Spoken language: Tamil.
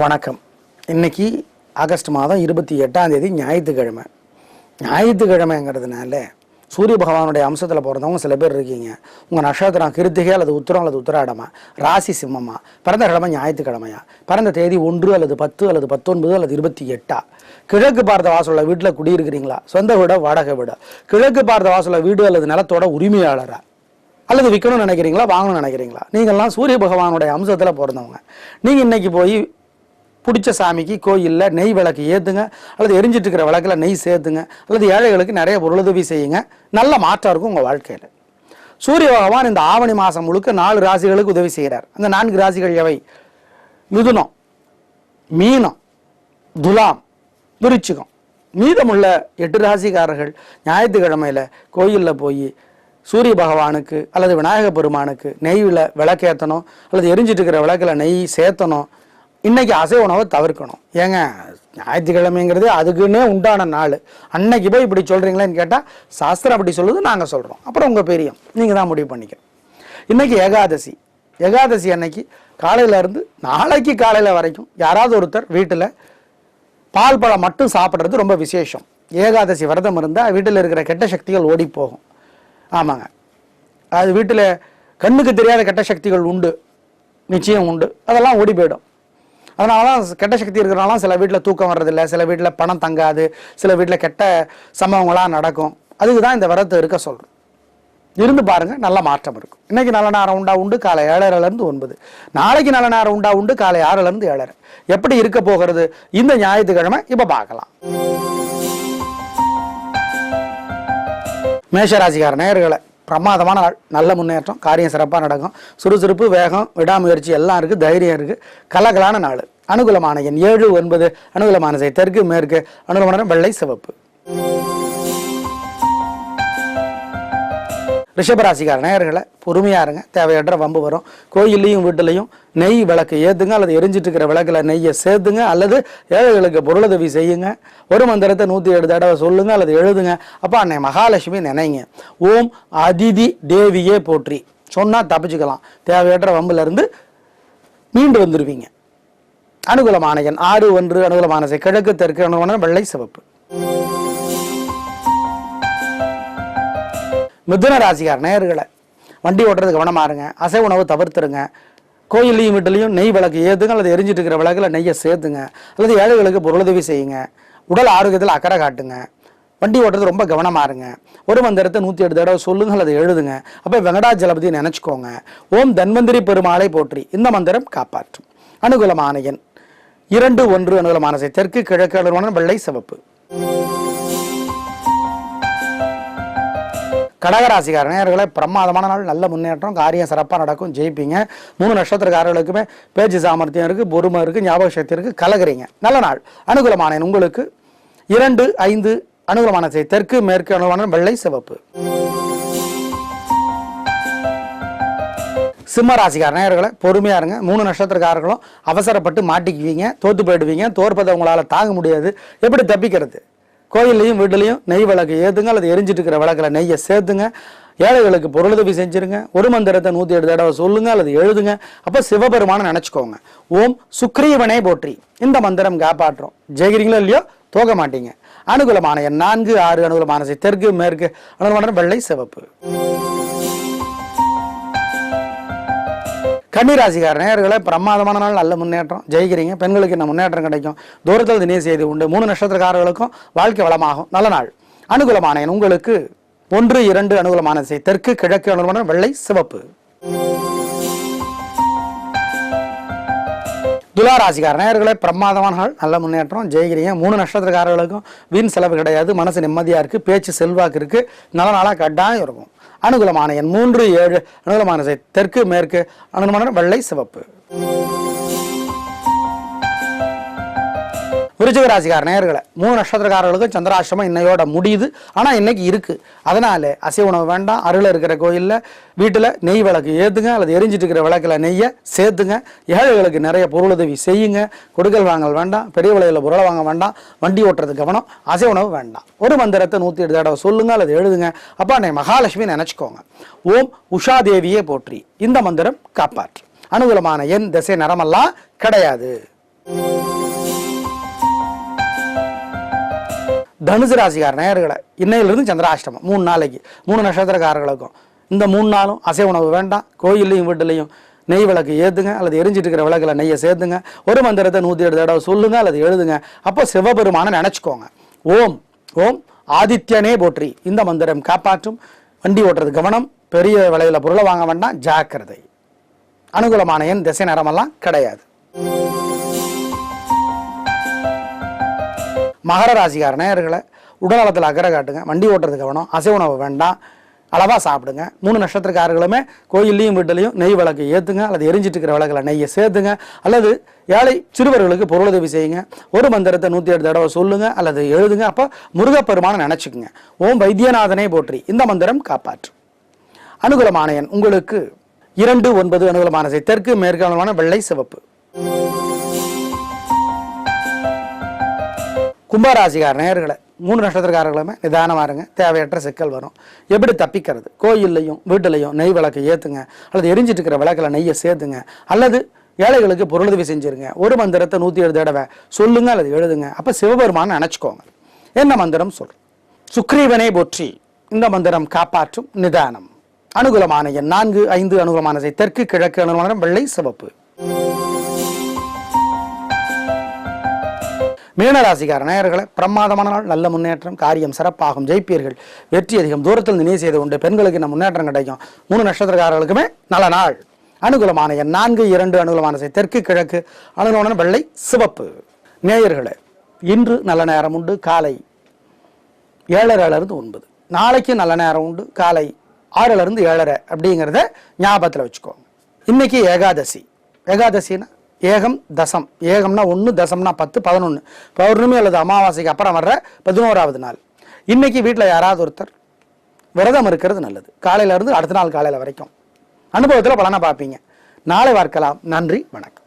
வணக்கம். இன்னைக்கு ஆகஸ்ட் மாதம் 28ஆம் தேதி ஞாயிற்றுக்கிழமை. ஞாயிற்றுக்கிழமைங்கிறதுனால சூரிய பகவானுடைய அம்சத்தில் பிறந்தவங்க சில பேர் இருக்கீங்க. உங்கள் நட்சத்திரம் கிருத்திகை அல்லது உத்திரம் அல்லது உத்திராடமா, ராசி சிம்மமா, பிறந்த கிழமை ஞாயிற்றுக்கிழமையா, பிறந்த தேதி 1 அல்லது 10 அல்லது 19 அல்லது 28, கிழக்கு பார்த்த வாசலுள்ள வீட்டில் குடியிருக்கிறீங்களா, சொந்த வீட வாடகை வீட, கிழக்கு பார்த்த வாசலுள்ள வீடு அல்லது நிலத்தோட உரிமையாளரா, அல்லது விற்கணும்னு நினைக்கிறீங்களா, வாங்கணும்னு நினைக்கிறீங்களா, நீங்கள்லாம் சூரிய பகவானுடைய அம்சத்தில் பிறந்தவங்க. நீங்கள் இன்னைக்கு போய் பிடிச்ச சாமிக்கு கோயிலில் நெய் விளக்கு ஏற்றுங்க, அல்லது எரிஞ்சிட்டு இருக்கிற விளக்கில் நெய் சேர்த்துங்க, அல்லது ஏழைகளுக்கு நிறைய பொருளுதவி செய்யுங்க. நல்ல மாற்றம் இருக்கும் உங்கள் வாழ்க்கையில். சூரிய பகவான் இந்த ஆவணி மாதம் முழுக்க 4 ராசிகளுக்கு உதவி செய்கிறார். அந்த 4 ராசிகள் எவை? மிதுனம், மீனம், துலாம், விருச்சிகம். மீதமுள்ள 8 ராசிக்காரர்கள் ஞாயிற்றுக்கிழமையில் கோயிலில் போய் சூரிய பகவானுக்கு அல்லது விநாயக பெருமானுக்கு நெய்யில் விளக்கேற்றணும், அல்லது எரிஞ்சிட்டு இருக்கிற விளக்கில் நெய் சேர்த்தணும். இன்னைக்கு அசைவ உணவை தவிர்க்கணும். ஏங்க, ஞாயிற்றுக்கிழமைங்கிறது அதுக்குன்னே உண்டான நாள். அன்னைக்கு போய் இப்படி சொல்கிறீங்களேன்னு கேட்டால் சாஸ்திரம் அப்படி சொல்லுது, நாங்கள் சொல்கிறோம். அப்புறம் உங்கள் பெரியம், நீங்கள் தான் முடிவு பண்ணிக்கணும். இன்னைக்கு ஏகாதசி. ஏகாதசி அன்னைக்கு காலையிலேருந்து நாளைக்கு காலையில் வரைக்கும் யாராவது ஒருத்தர் வீட்டில் பால் பழம் மட்டும் சாப்பிட்றது ரொம்ப விசேஷம். ஏகாதசி விரதம் இருந்தால் வீட்டில் இருக்கிற கெட்ட சக்திகள் ஓடி போகும். ஆமாங்க, அது வீட்டில் கண்ணுக்கு தெரியாத கெட்ட சக்திகள் உண்டு, நிச்சயம் உண்டு, அதெல்லாம் ஓடி போயிடும். அதனால தான் கெட்ட சக்தி இருக்கிறனால சில வீட்டில் தூக்கம் வர்றதில்லை, சில வீட்டில் பணம் தங்காது, சில வீட்டில் கெட்ட சம்பவங்களாக நடக்கும். அதுக்கு தான் இந்த விரதத்தை இருக்க சொல்கிறோம். இருந்து பாருங்கள், நல்ல மாற்றம் இருக்கும். இன்றைக்கி நல்ல நேரம் உண்டு காலை 7:30லேருந்து 9, நாளைக்கு நல்ல நேரம் உண்டு காலை 6லேருந்து 7:30. எப்படி இருக்க போகிறது இந்த ஞாயிற்றுக்கிழமை இப்போ பார்க்கலாம். மேஷராசிக்கார நேயர்களை, பிரமாதமான நாள், நல்ல முன்னேற்றம், காரியம் சிறப்பாக நடக்கும், சுறுசுறுப்பு, வேகம், விடாமுயற்சி எல்லாம் இருக்குது, தைரியம் இருக்குது, கலகலான நாள். அனுகூலமான எண் 7, 9, அனுகூலமான திசை தெற்கு மேற்கு, அனுகூலமான வெள்ளை சிவப்பு. ரிஷபராசிக்கார நேயர்களை, பொறுமையாக இருங்க, தேவையற்ற வம்பு வரும். கோயிலையும் வீட்டிலையும் நெய் விளக்கு ஏற்றுங்க, அல்லது எரிஞ்சிட்டு இருக்கிற விளக்கில் நெய்யை சேர்த்துங்க, அல்லது ஏழைகளுக்கு பொருளுதவி செய்யுங்க. ஒரு மந்திரத்தை 107 தடவை சொல்லுங்க அல்லது எழுதுங்க. அப்போ அன்னை மகாலட்சுமி நினைங்க. ஓம் அதிதி தேவியே போற்றி சொன்னால் தப்பிச்சுக்கலாம். தேவையற்ற வம்புலேருந்து மீண்டு வந்துடுவீங்க. அனுகூலமான எண் 6, 1, அனுகூலமான திசை கிழக்கு தெற்கு, அனுகூலமான வெள்ளை சிவப்பு. மிதுன ராசிக்கார நேயர்களை, வண்டி ஓட்டுறது கவனமாக இருங்க, அசைவ உணவு தவிர்த்துருங்க. கோயிலையும் வீட்டிலையும் நெய் விளக்கு ஏற்றுங்க, அல்லது எரிஞ்சிட்டு இருக்கிற விளக்கில் நெய்யை சேர்த்துங்க, அல்லது ஏழைகளுக்கு பொருளுதவி செய்யுங்க. உடல் ஆரோக்கியத்தில் அக்கறை காட்டுங்க. வண்டி ஓட்டுறது ரொம்ப கவனமாக இருங்க. ஒரு மந்திரத்தை 108 தடவை சொல்லுங்க அல்லது எழுதுங்க. அப்போ வெங்கடாஜலபதியை நினச்சிக்கோங்க. ஓம் தன்வந்திரி பெருமாளை போற்றி இந்த மந்திரம் காப்பாற்றும். அனுகூலமான எண் 2, 1, அனுகூலமான திசை தெற்கு கிழக்கு, அனுகூலமான வெள்ளை சிவப்பு. கடகராசிக்கார நேயர்களை, பிரமாதமான நாள், நல்ல முன்னேற்றம், காரியம் சிறப்பாக நடக்கும், ஜெயிப்பீங்க. 3 நட்சத்திரக்காரர்களுக்குமே பேச்சு சாமர்த்தியம் இருக்குது, பொறுமை இருக்குது, ஞாபக சக்தி இருக்குது, கலகுறீங்க. நல்ல நாள். அனுகூலமான உங்களுக்கு 2, 5, அனுகூலமான திசை தெற்கு மேற்கு, அனுகூலமான வெள்ளை சிவப்பு. சிம்ம ராசிக்கார நேயர்களை, பொறுமையாக இருங்க. 3 நட்சத்திரக்காரர்களும் அவசரப்பட்டு மாட்டிக்குவீங்க, தோற்று போயிடுவீங்க. தோற்பதை உங்களால் தாங்க முடியாது. எப்படி தப்பிக்கிறது? கோயிலையும் வீட்டிலையும் நெய் விளக்கு ஏற்றுங்க, அல்லது எரிஞ்சிட்டு இருக்கிற விளக்கில் நெய்யை சேர்த்துங்க. ஏழைகளுக்கு பொருளுதவி செஞ்சுருங்க. ஒரு மந்திரத்தை 107 தடவை சொல்லுங்க அல்லது எழுதுங்க. அப்போ சிவபெருமானை நினச்சிக்கோங்க. ஓம் சுக்ரீவனே போற்றி இந்த மந்திரம் காப்பாற்றும். ஜெயிக்கிறீங்களோ இல்லையோ, தோக்க மாட்டீங்க. அனுகூலமான எண் 4, 6, அனுகூலமான திசை தெற்கு மேற்கு, அனுகூலமான வெள்ளை சிவப்பு. கன்னிராசிக்கார நேயர்களை, பிரமாதமான நாள், நல்ல முன்னேற்றம், ஜெயிக்கிறீங்க. பெண்களுக்கு என்ன முன்னேற்றம் கிடைக்கும். தூரத்தில் தினேர் செய்தி உண்டு. 3 நட்சத்திரக்காரர்களுக்கும் வாழ்க்கை வளமாகும். நல்ல நாள். அனுகூலமான எண் உங்களுக்கு 1, 2, அனுகூலமான திசை தெற்கு கிழக்கு, அனுகூலமான வெள்ளை சிவப்பு. துளாராசிக்கார நேயர்களை, பிரமாதமான நாள், நல்ல முன்னேற்றம், ஜெயிக்கிறீங்க. 3 நட்சத்திரக்காரர்களுக்கும் வீண் செலவு கிடையாது, மனசு நிம்மதியாக இருக்குது, பேச்சு செல்வாக்கு இருக்குது, நல்ல நாளாக கட்டாயம் இருக்கும். அனுகூலமான எண் 3, 7, அனுகூலமான திசை தெற்கு மேற்கு, அனுகூலமான வெள்ளை சிவப்பு. விருச்சிக ராசிக்கார நேயர்களை, 3 நட்சத்திரக்காரர்களுக்கும் சந்திராஷ்டமம் இன்னையோட முடியுது. ஆனால் இன்னைக்கு இருக்கு. அதனால அசைவ உணவு வேண்டாம். அருகில் இருக்கிற கோயிலில் வீட்டில் நெய் விளக்கு ஏற்றுங்க, அல்லது எரிஞ்சிட்டு இருக்கிற விளக்கில் நெய்யை சேர்த்துங்க. ஏழைகளுக்கு நிறைய பொருளுதவி செய்யுங்க. கொடுக்கல் வாங்கல் வேண்டாம். பெரிய விலையில் பொருளை வாங்க வேண்டாம். வண்டி ஓட்டுறது கவனம். அசைவ உணவு வேண்டாம். ஒரு மந்திரத்தை 108 தடவை சொல்லுங்க அல்லது எழுதுங்க. அப்போ அன்னை மகாலட்சுமி நினச்சிக்கோங்க. ஓம் உஷாதேவியே போற்றி இந்த மந்திரம் காப்பாற்று. அனுகூலமான எண் திசை நிறமெல்லாம் கிடையாது. தனுசு ராசிக்கார நேயர்களை இன்னையிலிருந்து சந்திராஷ்டமம் 3 நாளைக்கு 3 நட்சத்திரக்காரர்களுக்கும் இந்த 3 நாளும் அசைவ உணவு வேண்டாம். கோயிலையும் வீட்டிலையும் நெய் விளக்கு ஏற்றுங்க அல்லது எரிஞ்சிட்டு இருக்கிற விளக்கில் நெய்யை சேர்த்துங்க. ஒரு மந்திரத்தை 108 தடவை சொல்லுங்க அல்லது எழுதுங்க. அப்போ சிவபெருமானை நினச்சிக்கோங்க. ஓம் ஓம் ஆதித்யனே போற்றி இந்த மந்திரம் காப்பாற்றும். வண்டி ஓட்டுறது கவனம். பெரிய விலையில் பொருளை வாங்க வேண்டாம், ஜாக்கிரதை. அனுகூலமான எண் திசை நேரமெல்லாம் கிடையாது. மகர ராசிக்கார நேயர்களை உடல்நலத்தில் அக்கறை காட்டுங்க. வண்டி ஓட்டுறது கவனம். அசைவ உணவு வேண்டாம், அளவாக சாப்பிடுங்க. 3 நட்சத்திரக்காரர்களுமே கோயிலையும் வீட்டிலையும் நெய் விளக்கு ஏற்றுங்க அல்லது எரிஞ்சிட்டு இருக்கிற விளக்கில் நெய்யை சேர்த்துங்க அல்லது ஏழை சிறுவர்களுக்கு பொருளுதவி செய்யுங்க. ஒரு மந்திரத்தை 108 தடவை சொல்லுங்க அல்லது எழுதுங்க. அப்போ முருகப்பெருமானை நினச்சிக்குங்க. ஓம் வைத்தியநாதனே போற்றி இந்த மந்திரம் காப்பாற்றும். அனுகூலமான எண் உங்களுக்கு 2, 9. அனுகூலமான திசை தெற்கு, மேற்கு. அனுகூலமான வெள்ளை, சிவப்பு. கும்பராசிக்கார நேயர்களை 3 நட்சத்திரக்காரர்களுமே நிதானமாக இருங்க. தேவையற்ற சிக்கல் வரும். எப்படி தப்பிக்கிறது? கோயில்லையும் வீட்டிலையும் நெய் விளக்கு ஏற்றுங்க அல்லது எரிஞ்சிட்டு இருக்கிற விளக்கில் நெய்யை சேர்த்துங்க அல்லது ஏழைகளுக்கு பொருளுதவி செஞ்சுருங்க. ஒரு மந்திரத்தை 107 தடவை சொல்லுங்க அல்லது எழுதுங்க. அப்போ சிவபெருமானை நினச்சிக்கோங்க. என்ன மந்திரம் சொல்? சுக்ரீவனே போற்றி இந்த மந்திரம் காப்பாற்றும். நிதானம். அனுகூலமான எண் 4, 5. அனுகூலமான திசை தெற்கு, கிழக்கு. அனுகூலமான வெள்ளை, சிவப்பு. மீனராசிக்கார நேயர்களை பிரமாதமான நாள். நல்ல முன்னேற்றம். காரியம் சிறப்பாகும். ஜெயிப்பீர்கள். வெற்றி அதிகம். தூரத்தில் நினைவு செய்து கொண்டு பெண்களுக்கு இந்த முன்னேற்றம் கிடைக்கும். 3 நட்சத்திரக்காரர்களுக்குமே நல்ல நாள். அனுகூலமான எண் 4, 2. அனுகூலமான திசை தெற்கு, கிழக்கு. அனுகூலமான வெள்ளை, சிவப்பு. நேயர்களே இன்று நல்ல நேரம் உண்டு. காலை 7:30 9. நாளைக்கு நல்ல நேரம் உண்டு. காலை 6 7:30 அப்படிங்கிறத ஞாபகத்தில் வச்சுக்கோங்க. இன்னைக்கு ஏகாதசி. ஏகாதசின்னா ஏகம் தசம். ஏகம்னா 1, தசம்னா 10, 11. பௌர்ணமி அல்லது அமாவாசைக்கு அப்புறம் வர்ற 11வது நாள். இன்னைக்கு வீட்டில் யாராவது ஒருத்தர் விரதம் இருக்கிறது நல்லது. காலையில இருந்து அடுத்த நாள் காலையில் வரைக்கும் அனுபவத்தில் பலனை பார்ப்பீங்க. நாளை பார்க்கலாம். நன்றி, வணக்கம்.